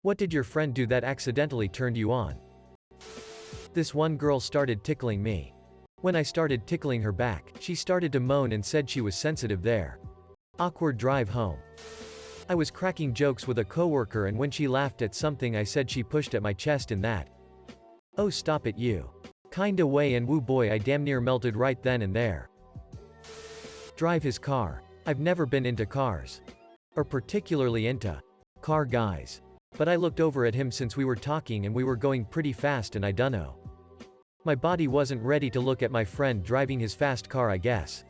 What did your friend do that accidentally turned you on? This one girl started tickling me. When I started tickling her back, she started to moan and said she was sensitive there. Awkward drive home. I was cracking jokes with a coworker, and when she laughed at something I said, she pushed at my chest in that "oh stop it you" kinda way, and woo boy, I damn near melted right then and there. Drive his car. I've never been into cars. Or particularly into car guys. But I looked over at him since we were talking and we were going pretty fast, and I dunno. My body wasn't ready to look at my friend driving his fast car, I guess.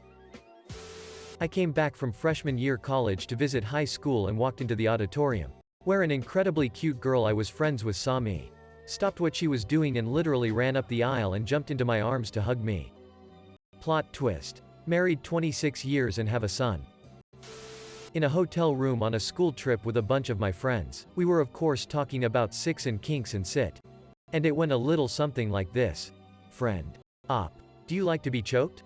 I came back from freshman year college to visit high school and walked into the auditorium, where an incredibly cute girl I was friends with saw me, stopped what she was doing and literally ran up the aisle and jumped into my arms to hug me. Plot twist. Married 26 years and have a son. In a hotel room on a school trip with a bunch of my friends, we were of course talking about sex and kinks and sit. And it went a little something like this. Friend. Op. Do you like to be choked?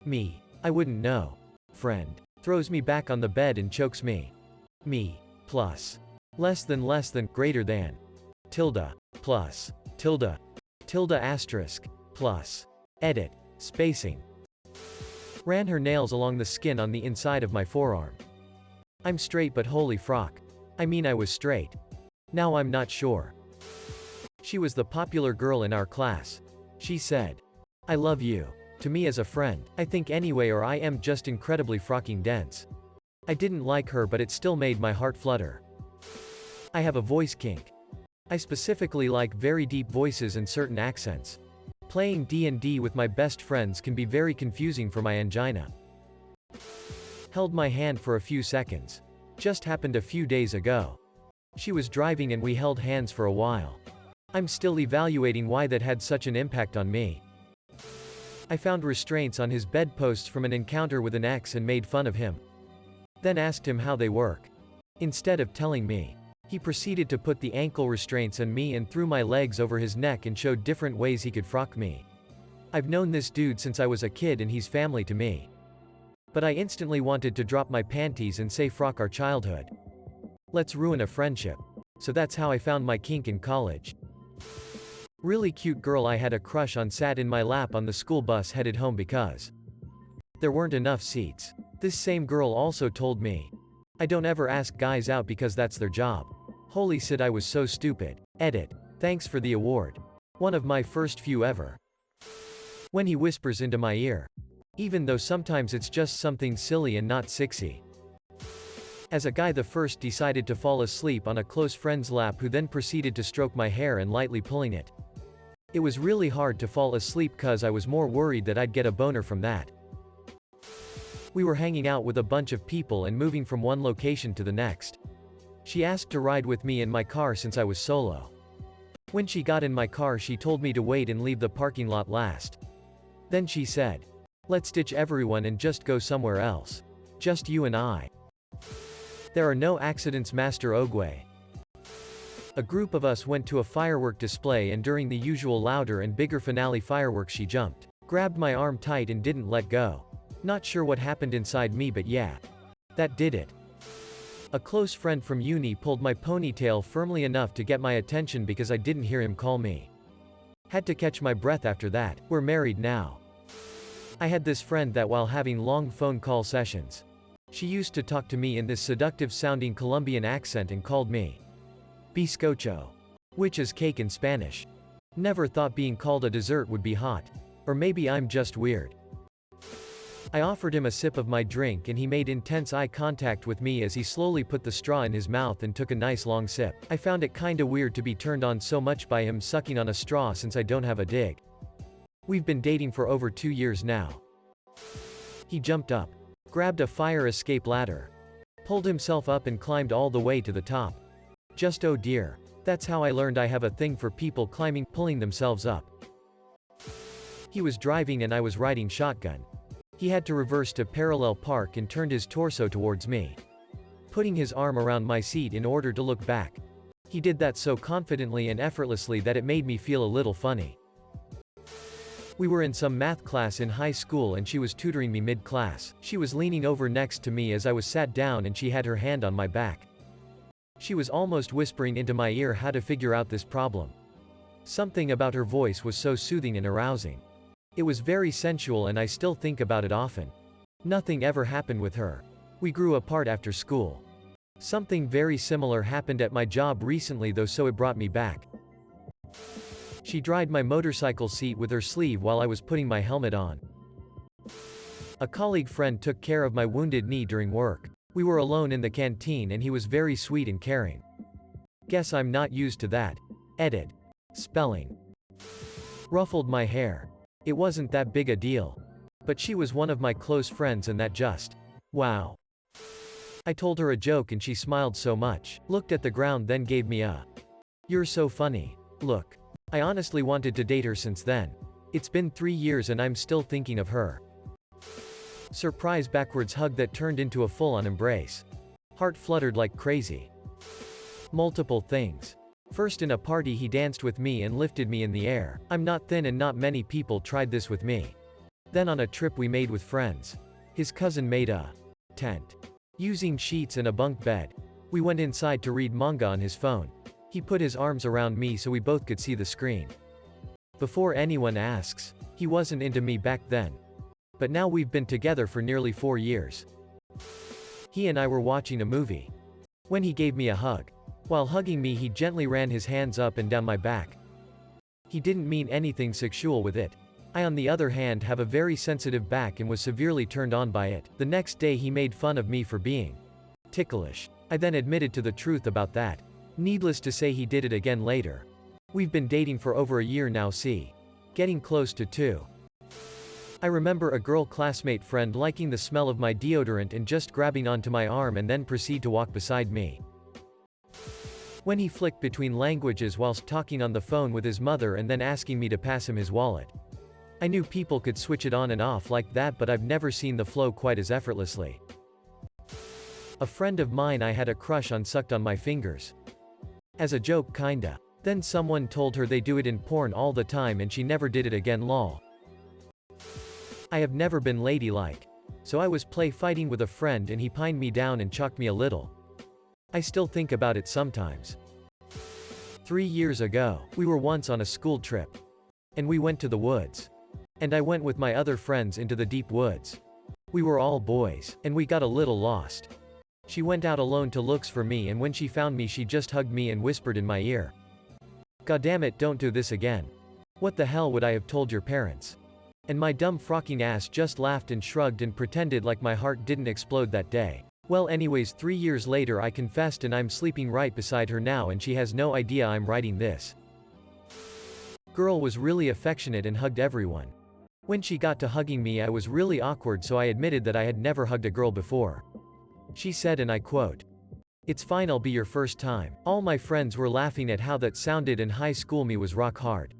Me. I wouldn't know. Friend. Throws me back on the bed and chokes me. Me. Plus. Less than, greater than. Tilde. Plus. Tilde. Tilde asterisk. Plus. Edit. Spacing. Ran her nails along the skin on the inside of my forearm. I'm straight, but holy frock. I mean, I was straight. Now I'm not sure. She was the popular girl in our class. She said, "I love you," to me as a friend, I think anyway, or I am just incredibly frocking dense. I didn't like her, but it still made my heart flutter. I have a voice kink. I specifically like very deep voices and certain accents. Playing D&D with my best friends can be very confusing for my angina. Held my hand for a few seconds. Just happened a few days ago. She was driving and we held hands for a while. I'm still evaluating why that had such an impact on me. I found restraints on his bedposts from an encounter with an ex and made fun of him. Then asked him how they work. Instead of telling me, he proceeded to put the ankle restraints on me and threw my legs over his neck and showed different ways he could frock me. I've known this dude since I was a kid and he's family to me. But I instantly wanted to drop my panties and say frock our childhood. Let's ruin a friendship. So that's how I found my kink in college. Really cute girl I had a crush on sat in my lap on the school bus headed home because there weren't enough seats. This same girl also told me, "I don't ever ask guys out because that's their job." Holy shit, I was so stupid. Edit. Thanks for the award. One of my first few ever. When he whispers into my ear. Even though sometimes it's just something silly and not sexy. As a guy, the first decided to fall asleep on a close friend's lap, who then proceeded to stroke my hair and lightly pulling it. It was really hard to fall asleep cause I was more worried that I'd get a boner from that. We were hanging out with a bunch of people and moving from one location to the next. She asked to ride with me in my car since I was solo. When she got in my car, she told me to wait and leave the parking lot last. Then she said, "Let's ditch everyone and just go somewhere else. Just you and I. There are no accidents, Master Ogwe." A group of us went to a firework display, and during the usual louder and bigger finale fireworks, she jumped, grabbed my arm tight and didn't let go. Not sure what happened inside me, but yeah. That did it. A close friend from uni pulled my ponytail firmly enough to get my attention because I didn't hear him call me. Had to catch my breath after that. We're married now. I had this friend that while having long phone call sessions, she used to talk to me in this seductive sounding Colombian accent and called me bizcocho, which is cake in Spanish. Never thought being called a dessert would be hot. Or maybe I'm just weird. I offered him a sip of my drink and he made intense eye contact with me as he slowly put the straw in his mouth and took a nice long sip. I found it kinda weird to be turned on so much by him sucking on a straw since I don't have a dig. We've been dating for over 2 years now. He jumped up, grabbed a fire escape ladder, pulled himself up and climbed all the way to the top. Just oh dear. That's how I learned I have a thing for people pulling themselves up. He was driving and I was riding shotgun. He had to reverse to parallel park and turned his torso towards me, putting his arm around my seat in order to look back. He did that so confidently and effortlessly that it made me feel a little funny. We were in some math class in high school and she was tutoring me mid-class. She was leaning over next to me as I was sat down and she had her hand on my back. She was almost whispering into my ear how to figure out this problem. Something about her voice was so soothing and arousing. It was very sensual and I still think about it often. Nothing ever happened with her. We grew apart after school. Something very similar happened at my job recently though, so it brought me back. She dried my motorcycle seat with her sleeve while I was putting my helmet on. A colleague friend took care of my wounded knee during work. We were alone in the canteen and he was very sweet and caring. Guess I'm not used to that. Edit. Spelling. Ruffled my hair. It wasn't that big a deal. But she was one of my close friends and that just. Wow. I told her a joke and she smiled so much, looked at the ground, then gave me a "You're so funny" look. I honestly wanted to date her since then. It's been 3 years and I'm still thinking of her. Surprise backwards hug that turned into a full-on embrace. Heart fluttered like crazy. Multiple things. First, in a party he danced with me and lifted me in the air. I'm not thin and not many people tried this with me. Then on a trip we made with friends. His cousin made a tent. Using sheets and a bunk bed. We went inside to read manga on his phone. He put his arms around me so we both could see the screen. Before anyone asks, he wasn't into me back then. But now we've been together for nearly 4 years. He and I were watching a movie. When he gave me a hug. While hugging me he gently ran his hands up and down my back. He didn't mean anything sexual with it. I on the other hand have a very sensitive back and was severely turned on by it. The next day he made fun of me for being ticklish. I then admitted to the truth about that. Needless to say he did it again later. We've been dating for over a year now, getting close to 2. I remember a girl classmate friend liking the smell of my deodorant and just grabbing onto my arm and then proceed to walk beside me. When he flicked between languages whilst talking on the phone with his mother and then asking me to pass him his wallet. I knew people could switch it on and off like that, but I've never seen the flow quite as effortlessly. A friend of mine I had a crush on sucked on my fingers. As a joke kinda. Then someone told her they do it in porn all the time and she never did it again, lol. I have never been ladylike. So I was fighting with a friend and he pinned me down and chucked me a little. I still think about it sometimes. 3 years ago, we were once on a school trip. And we went to the woods. And I went with my other friends into the deep woods. We were all boys, and we got a little lost. She went out alone to look for me and when she found me she just hugged me and whispered in my ear. "Goddamn it, don't do this again. What the hell would I have told your parents?" And my dumb frocking ass just laughed and shrugged and pretended like my heart didn't explode that day. Well anyways, 3 years later I confessed and I'm sleeping right beside her now and she has no idea I'm writing this. Girl was really affectionate and hugged everyone. When she got to hugging me I was really awkward, so I admitted that I had never hugged a girl before. She said, and I quote, "It's fine, I'll be your first time." All my friends were laughing at how that sounded and high school me was rock hard.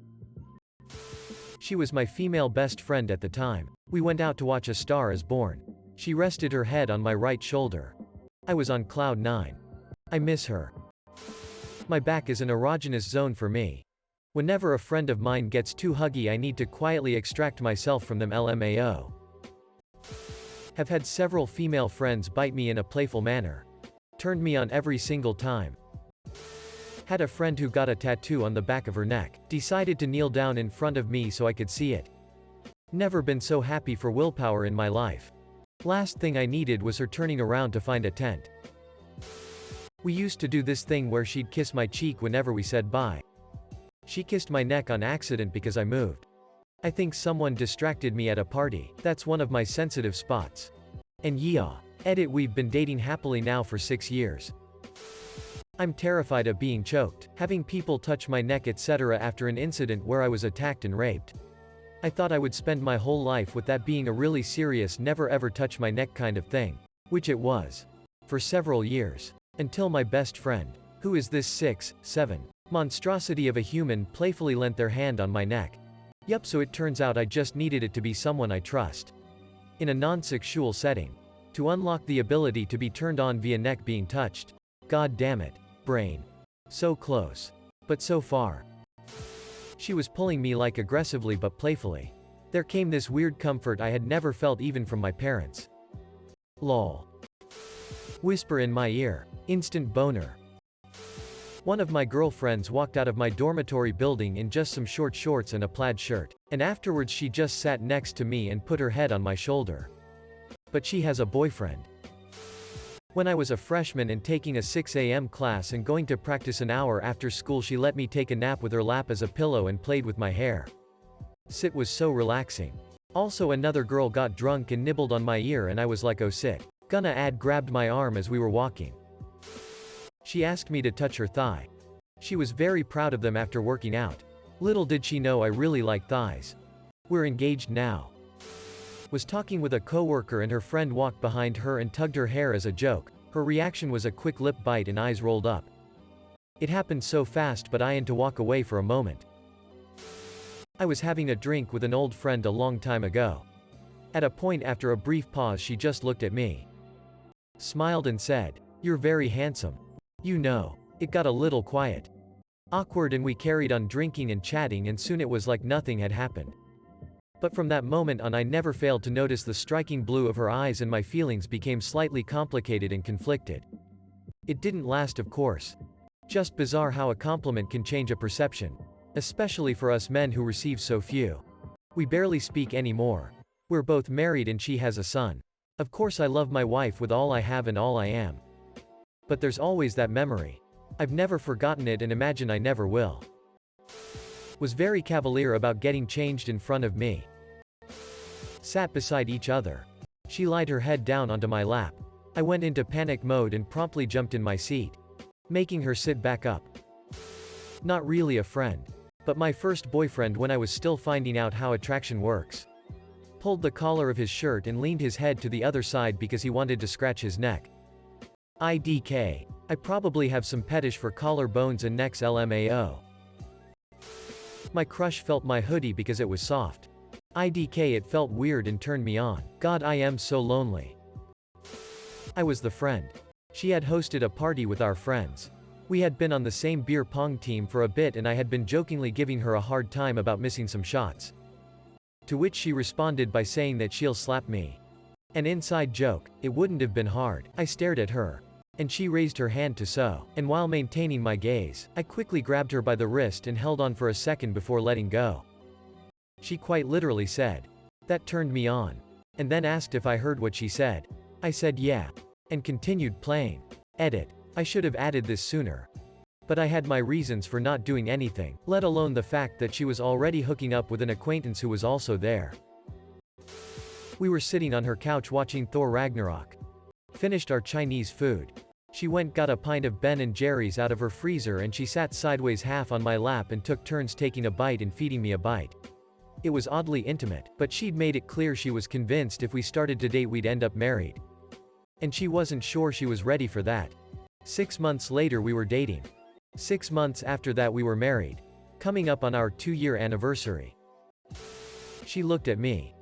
She was my female best friend at the time. We went out to watch A Star Is Born. She rested her head on my right shoulder. I was on cloud 9. I miss her. My back is an erogenous zone for me. Whenever a friend of mine gets too huggy I need to quietly extract myself from them, LMAO. Have had several female friends bite me in a playful manner. Turned me on every single time. Had a friend who got a tattoo on the back of her neck. Decided to kneel down in front of me so I could see it. Never been so happy for willpower in my life. Last thing I needed was her turning around to find a tent. We used to do this thing where she'd kiss my cheek whenever we said bye. She kissed my neck on accident because I moved. I think someone distracted me at a party. That's one of my sensitive spots. And yeah. Edit, we've been dating happily now for 6 years. I'm terrified of being choked, having people touch my neck etc. after an incident where I was attacked and raped. I thought I would spend my whole life with that being a really serious never ever touch my neck kind of thing. Which it was. For several years. Until my best friend, who is this 6'7" monstrosity of a human, playfully lent their hand on my neck. Yup, so it turns out I just needed it to be someone I trust. In a non-sexual setting. To unlock the ability to be turned on via neck being touched. God damn it. Brain. So close. But so far. She was pulling me like aggressively but playfully. There came this weird comfort I had never felt even from my parents. Lol. Whisper in my ear. Instant boner. One of my girlfriends walked out of my dormitory building in just some short shorts and a plaid shirt. And afterwards she just sat next to me and put her head on my shoulder. But she has a boyfriend. When I was a freshman and taking a 6 a.m. class and going to practice an hour after school, she let me take a nap with her lap as a pillow and played with my hair. Sit was so relaxing. Also, another girl got drunk and nibbled on my ear and I was like, oh sit. Gonna add grabbed my arm as we were walking. She asked me to touch her thigh. She was very proud of them after working out. Little did she know I really like thighs. We're engaged now. Was talking with a coworker and her friend walked behind her and tugged her hair as a joke. Her reaction was a quick lip bite and eyes rolled up. It happened so fast, but I had to walk away for a moment. I was having a drink with an old friend a long time ago. At a point after a brief pause she just looked at me, smiled and said, "You're very handsome." You know. It got a little quiet. Awkward, and we carried on drinking and chatting, and soon it was like nothing had happened. But from that moment on I never failed to notice the striking blue of her eyes, and my feelings became slightly complicated and conflicted. It didn't last, of course. Just bizarre how a compliment can change a perception. Especially for us men who receive so few. We barely speak anymore. We're both married and she has a son. Of course I love my wife with all I have and all I am. But there's always that memory. I've never forgotten it and imagine I never will. Was very cavalier about getting changed in front of me. Sat beside each other. She lied her head down onto my lap. I went into panic mode and promptly jumped in my seat, making her sit back up. Not really a friend, but my first boyfriend when I was still finding out how attraction works. Pulled the collar of his shirt and leaned his head to the other side because he wanted to scratch his neck. IDK. I probably have some fetish for collar bones and necks, LMAO. My crush felt my hoodie because it was soft. IDK, it felt weird and turned me on. God, I am so lonely. I was the friend. She had hosted a party with our friends. We had been on the same beer pong team for a bit and I had been jokingly giving her a hard time about missing some shots. To which she responded by saying that she'll slap me. An inside joke, it wouldn't have been hard. I stared at her. And she raised her hand to so. And while maintaining my gaze, I quickly grabbed her by the wrist and held on for a second before letting go. She quite literally said, "That turned me on." And then asked if I heard what she said. I said yeah. And continued playing. Edit. I should have added this sooner. But I had my reasons for not doing anything, let alone the fact that she was already hooking up with an acquaintance who was also there. We were sitting on her couch watching Thor Ragnarok. Finished our Chinese food. She went got a pint of Ben & Jerry's out of her freezer and she sat sideways half on my lap and took turns taking a bite and feeding me a bite. It was oddly intimate, but she'd made it clear she was convinced if we started to date we'd end up married. And she wasn't sure she was ready for that. 6 months later we were dating. 6 months after that we were married. Coming up on our 2-year anniversary. She looked at me.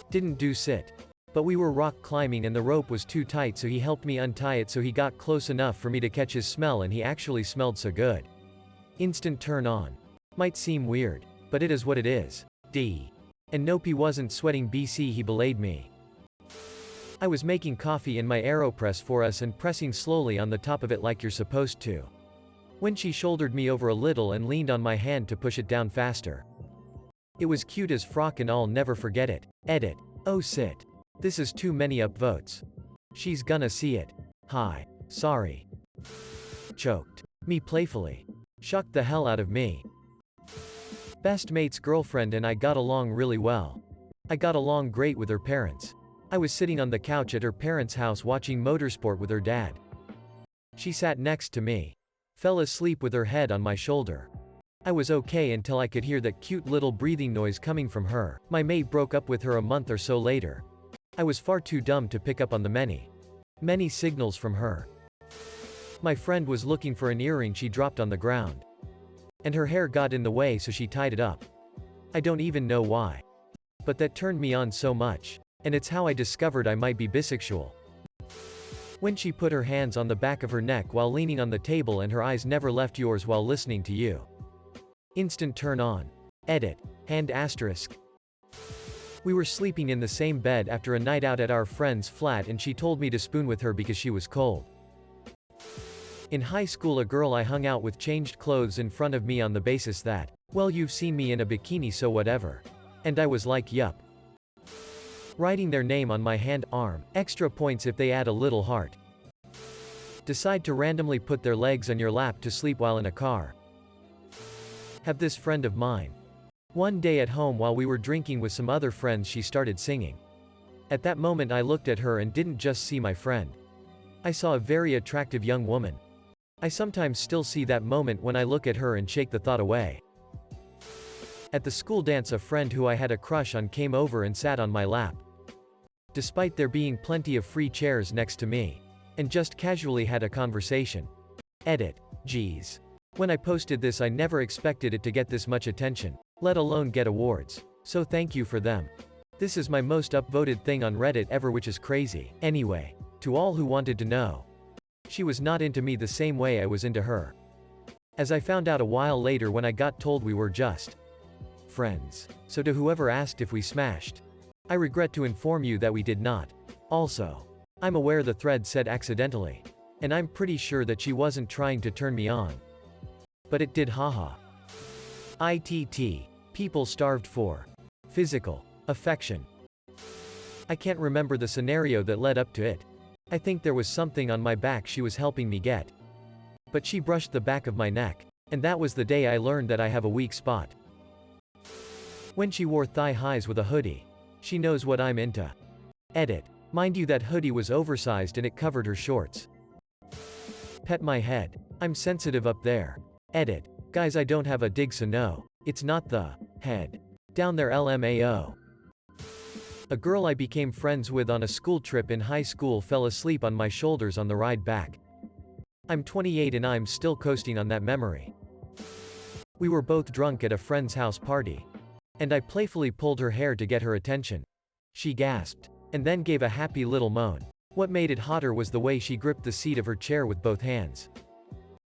Didn't do sit. But we were rock climbing and the rope was too tight, so he helped me untie it so he got close enough for me to catch his smell, and he actually smelled so good. Instant turn on. Might seem weird, but it is what it is. D. And nope, he wasn't sweating BC, he belayed me. I was making coffee in my AeroPress for us and pressing slowly on the top of it like you're supposed to. When she shouldered me over a little and leaned on my hand to push it down faster. It was cute as frock and I'll never forget it. Edit. Oh sit. This is too many upvotes. She's gonna see it. Hi. Sorry. Choked. Me playfully. Shocked the hell out of me. Best mate's girlfriend and I got along really well. I got along great with her parents. I was sitting on the couch at her parents' house watching motorsport with her dad. She sat next to me. Fell asleep with her head on my shoulder. I was okay until I could hear that cute little breathing noise coming from her. My mate broke up with her a month or so later. I was far too dumb to pick up on the many signals from her. My friend was looking for an earring she dropped on the ground. And her hair got in the way, so she tied it up. I don't even know why. But that turned me on so much. And it's how I discovered I might be bisexual. When she put her hands on the back of her neck while leaning on the table and her eyes never left yours while listening to you. Instant turn on. Edit. Hand asterisk. We were sleeping in the same bed after a night out at our friend's flat and she told me to spoon with her because she was cold. In high school, a girl I hung out with changed clothes in front of me on the basis that, well, you've seen me in a bikini, so whatever. And I was like, yup. Writing their name on my hand, arm, extra points if they add a little heart. Decide to randomly put their legs on your lap to sleep while in a car. Have this friend of mine. One day at home while we were drinking with some other friends, she started singing. At that moment I looked at her and didn't just see my friend. I saw a very attractive young woman. I sometimes still see that moment when I look at her and shake the thought away. At the school dance, a friend who I had a crush on came over and sat on my lap. Despite there being plenty of free chairs next to me. And just casually had a conversation. Edit. Geez. When I posted this, I never expected it to get this much attention, let alone get awards. So thank you for them. This is my most upvoted thing on Reddit ever, which is crazy. Anyway, to all who wanted to know. She was not into me the same way I was into her. As I found out a while later when I got told we were just friends. So to whoever asked if we smashed, I regret to inform you that we did not. Also, I'm aware the thread said accidentally. And I'm pretty sure that she wasn't trying to turn me on. But it did, haha. ITT. People starved for physical affection. I can't remember the scenario that led up to it. I think there was something on my back she was helping me get. But she brushed the back of my neck. And that was the day I learned that I have a weak spot. When she wore thigh highs with a hoodie. She knows what I'm into. Edit. Mind you, that hoodie was oversized and it covered her shorts. Pet my head. I'm sensitive up there. Edit. Guys, I don't have a dig, so no. It's not the head. Down there, LMAO. A girl I became friends with on a school trip in high school fell asleep on my shoulders on the ride back. I'm 28 and I'm still coasting on that memory. We were both drunk at a friend's house party. And I playfully pulled her hair to get her attention. She gasped. And then gave a happy little moan. What made it hotter was the way she gripped the seat of her chair with both hands.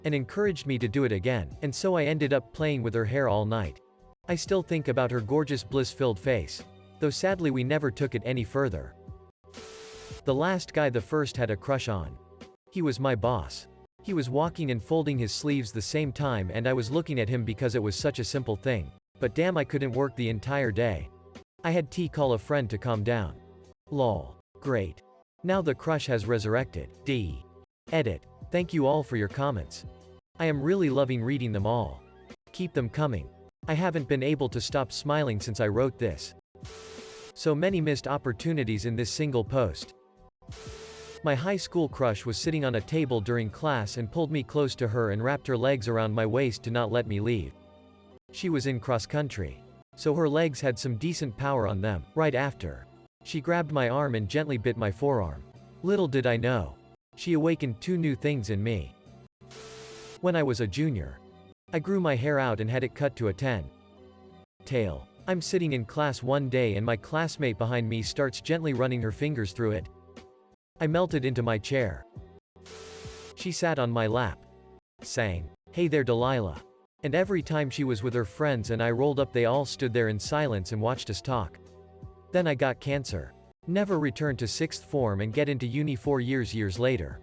And encouraged me to do it again, and so I ended up playing with her hair all night. I still think about her gorgeous bliss-filled face. Though sadly we never took it any further. The last guy the first had a crush on. He was my boss. He was walking and folding his sleeves the same time and I was looking at him because it was such a simple thing. But damn, I couldn't work the entire day. I had to call a friend to calm down. Lol. Great. Now the crush has resurrected. D. Edit. Thank you all for your comments. I am really loving reading them all. Keep them coming. I haven't been able to stop smiling since I wrote this. So many missed opportunities in this single post. My high school crush was sitting on a table during class and pulled me close to her and wrapped her legs around my waist to not let me leave. She was in cross country. So her legs had some decent power on them. Right after, she grabbed my arm and gently bit my forearm. Little did I know. She awakened two new things in me. When I was a junior, I grew my hair out and had it cut to a 10. Tail. I'm sitting in class one day and my classmate behind me starts gently running her fingers through it. I melted into my chair. She sat on my lap, saying, "Hey there, Delilah." And every time she was with her friends and I rolled up, they all stood there in silence and watched us talk. Then I got cancer. Never returned to 6th form and get into uni 4 years later.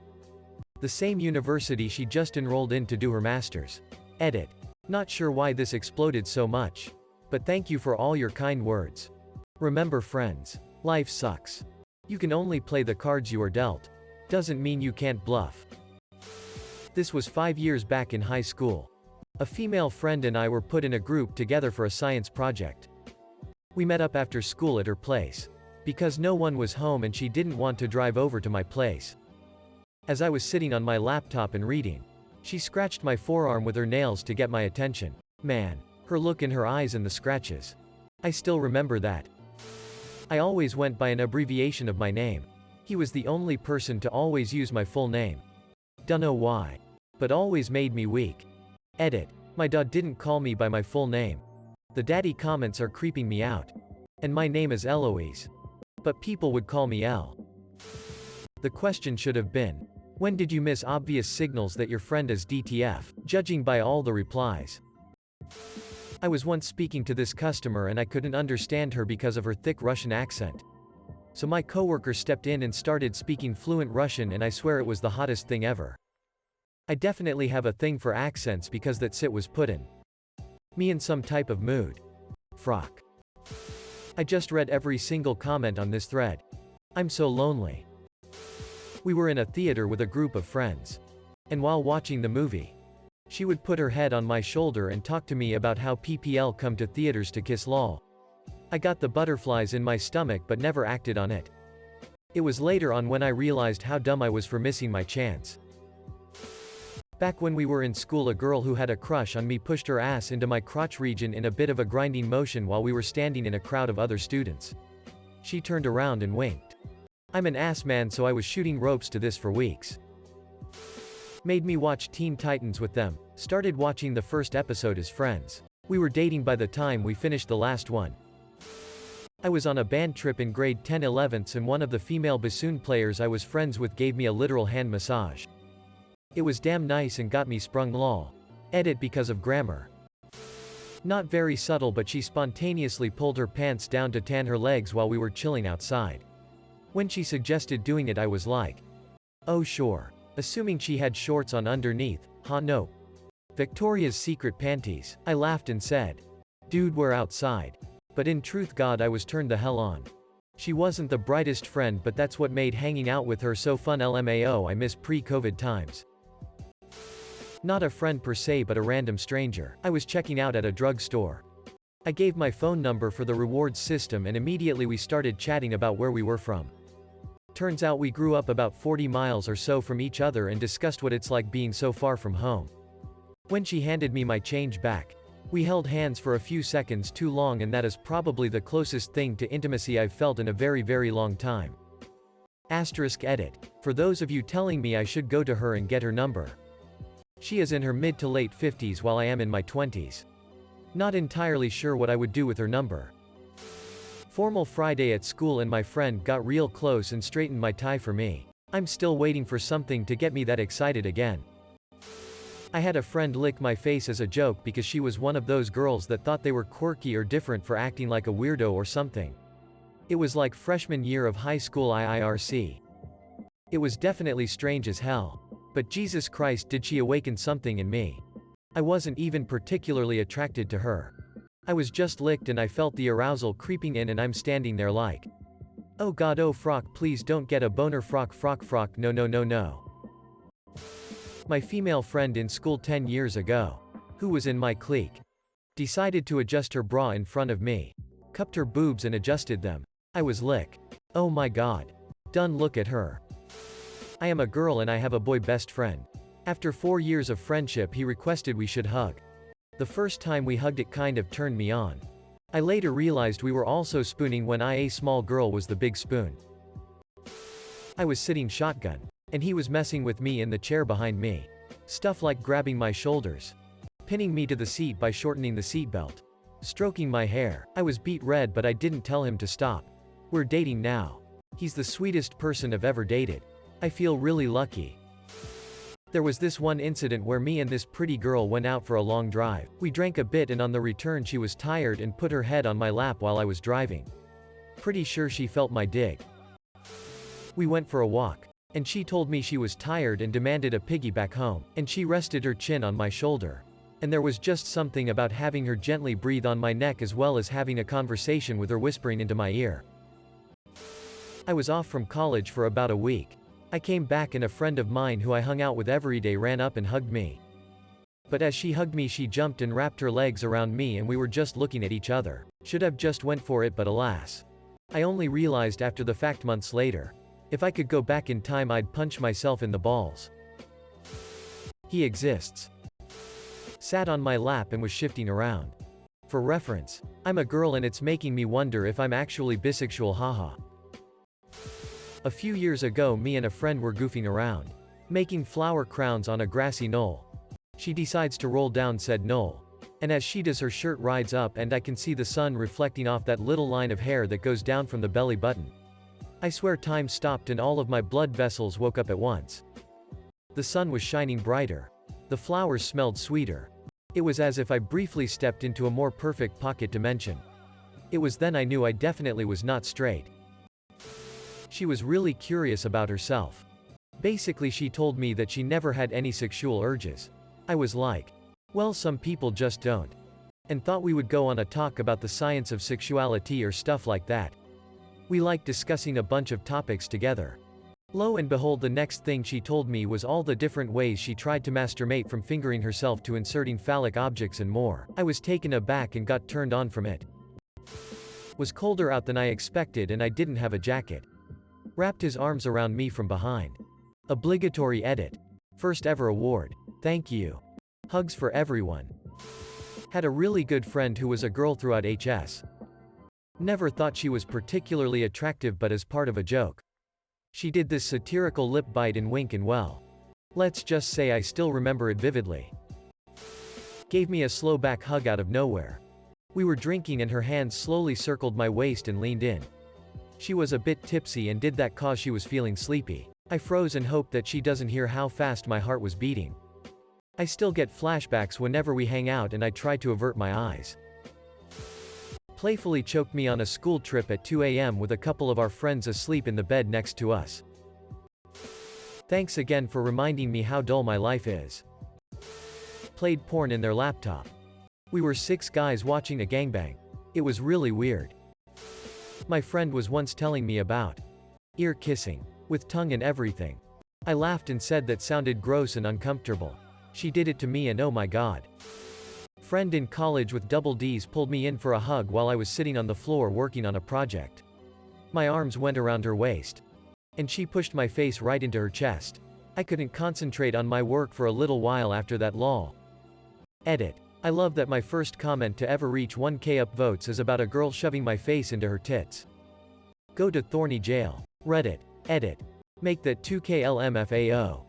The same university she just enrolled in to do her master's. Edit. Not sure why this exploded so much. But thank you for all your kind words. Remember, friends, life sucks. You can only play the cards you are dealt. Doesn't mean you can't bluff. This was 5 years back in high school. A female friend and I were put in a group together for a science project. We met up after school at her place. Because no one was home and she didn't want to drive over to my place. As I was sitting on my laptop and reading, she scratched my forearm with her nails to get my attention. Man, her look in her eyes and the scratches. I still remember that. I always went by an abbreviation of my name. He was the only person to always use my full name. Dunno why. But always made me weak. Edit. My dad didn't call me by my full name. The daddy comments are creeping me out. And my name is Eloise. But people would call me El. The question should have been, when did you miss obvious signals that your friend is DTF, judging by all the replies? I was once speaking to this customer and I couldn't understand her because of her thick Russian accent. So my coworker stepped in and started speaking fluent Russian and I swear it was the hottest thing ever. I definitely have a thing for accents because that sit was puttin' me in some type of mood. Frock. I just read every single comment on this thread. I'm so lonely. We were in a theater with a group of friends. And while watching the movie, she would put her head on my shoulder and talk to me about how PPL come to theaters to kiss lol. I got the butterflies in my stomach but never acted on it. It was later on when I realized how dumb I was for missing my chance. Back when we were in school, a girl who had a crush on me pushed her ass into my crotch region in a bit of a grinding motion while we were standing in a crowd of other students. She turned around and winked. I'm an ass man, so I was shooting ropes to this for weeks. Made me watch Teen Titans with them, started watching the first episode as friends. We were dating by the time we finished the last one. I was on a band trip in grade 10/11 and one of the female bassoon players I was friends with gave me a literal hand massage. It was damn nice and got me sprung lol. Edit because of grammar. Not very subtle, but she spontaneously pulled her pants down to tan her legs while we were chilling outside. When she suggested doing it, I was like, oh sure. Assuming she had shorts on underneath, huh? No. Victoria's Secret panties. I laughed and said, dude, we're outside. But in truth, God, I was turned the hell on. She wasn't the brightest friend, but that's what made hanging out with her so fun. LMAO, I miss pre-COVID times. Not a friend per se, but a random stranger. I was checking out at a drugstore. I gave my phone number for the rewards system and immediately we started chatting about where we were from. Turns out we grew up about 40 miles or so from each other and discussed what it's like being so far from home. When she handed me my change back, we held hands for a few seconds too long, and that is probably the closest thing to intimacy I've felt in a very, very long time. *edit. For those of you telling me I should go to her and get her number. She is in her mid to late 50s while I am in my 20s. Not entirely sure what I would do with her number. Formal Friday at school and my friend got real close and straightened my tie for me. I'm still waiting for something to get me that excited again. I had a friend lick my face as a joke because she was one of those girls that thought they were quirky or different for acting like a weirdo or something. It was like freshman year of high school IIRC. It was definitely strange as hell. But Jesus Christ, did she awaken something in me. I wasn't even particularly attracted to her. I was just licked and I felt the arousal creeping in, and I'm standing there like, oh God, oh frock, please don't get a boner, frock, no no no no. My female friend in school 10 years ago, who was in my clique, decided to adjust her bra in front of me, cupped her boobs and adjusted them. I was lick. Oh my God. Done. Look at her. I am a girl and I have a boy best friend. After 4 years of friendship, he requested we should hug. The first time we hugged, it kind of turned me on. I later realized we were also spooning when a small girl was the big spoon. I was sitting shotgun, and he was messing with me in the chair behind me. Stuff like grabbing my shoulders, pinning me to the seat by shortening the seatbelt, stroking my hair. I was beet red, but I didn't tell him to stop. We're dating now. He's the sweetest person I've ever dated. I feel really lucky. There was this one incident where me and this pretty girl went out for a long drive. We drank a bit and on the return she was tired and put her head on my lap while I was driving. Pretty sure she felt my dig. We went for a walk, and she told me she was tired and demanded a piggyback home, and she rested her chin on my shoulder. And there was just something about having her gently breathe on my neck as well as having a conversation with her whispering into my ear. I was off from college for about a week. I came back and a friend of mine who I hung out with every day ran up and hugged me. But as she hugged me, she jumped and wrapped her legs around me and we were just looking at each other. Should have just went for it, but alas. I only realized after the fact months later. If I could go back in time, I'd punch myself in the balls. He exists. Sat on my lap and was shifting around. For reference, I'm a girl and it's making me wonder if I'm actually bisexual, haha. A few years ago, me and a friend were goofing around, making flower crowns on a grassy knoll. She decides to roll down said knoll. And as she does, her shirt rides up and I can see the sun reflecting off that little line of hair that goes down from the belly button. I swear time stopped and all of my blood vessels woke up at once. The sun was shining brighter. The flowers smelled sweeter. It was as if I briefly stepped into a more perfect pocket dimension. It was then I knew I definitely was not straight. She was really curious about herself. Basically she told me that she never had any sexual urges. I was like, well, some people just don't. And thought we would go on a talk about the science of sexuality or stuff like that. We liked discussing a bunch of topics together. Lo and behold, the next thing she told me was all the different ways she tried to masturbate, from fingering herself to inserting phallic objects and more. I was taken aback and got turned on from it. Was colder out than I expected and I didn't have a jacket. Wrapped his arms around me from behind. Obligatory edit. First ever award. Thank you. Hugs for everyone. Had a really good friend who was a girl throughout HS. Never thought she was particularly attractive, but as part of a joke. She did this satirical lip bite and wink, and well, let's just say I still remember it vividly. Gave me a slow back hug out of nowhere. We were drinking and her hands slowly circled my waist and leaned in. She was a bit tipsy and did that cause she was feeling sleepy. I froze and hoped that she doesn't hear how fast my heart was beating. I still get flashbacks whenever we hang out and I try to avert my eyes. Playfully choked me on a school trip at 2 a.m. with a couple of our friends asleep in the bed next to us. Thanks again for reminding me how dull my life is. Played porn in their laptop. We were 6 guys watching a gangbang. It was really weird. My friend was once telling me about ear kissing, with tongue and everything. I laughed and said that sounded gross and uncomfortable. She did it to me and oh my god. Friend in college with double D's pulled me in for a hug while I was sitting on the floor working on a project. My arms went around her waist. And she pushed my face right into her chest. I couldn't concentrate on my work for a little while after that. Lol. Edit. I love that my first comment to ever reach 1K upvotes is about a girl shoving my face into her tits. Go to Thorny jail. Reddit. Edit. Make that 2K LMFAO.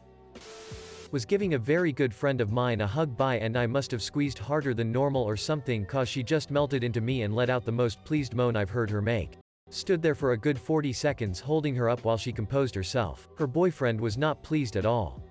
Was giving a very good friend of mine a hug by and I must have squeezed harder than normal or something, cause she just melted into me and let out the most pleased moan I've heard her make. Stood there for a good 40 seconds holding her up while she composed herself. Her boyfriend was not pleased at all.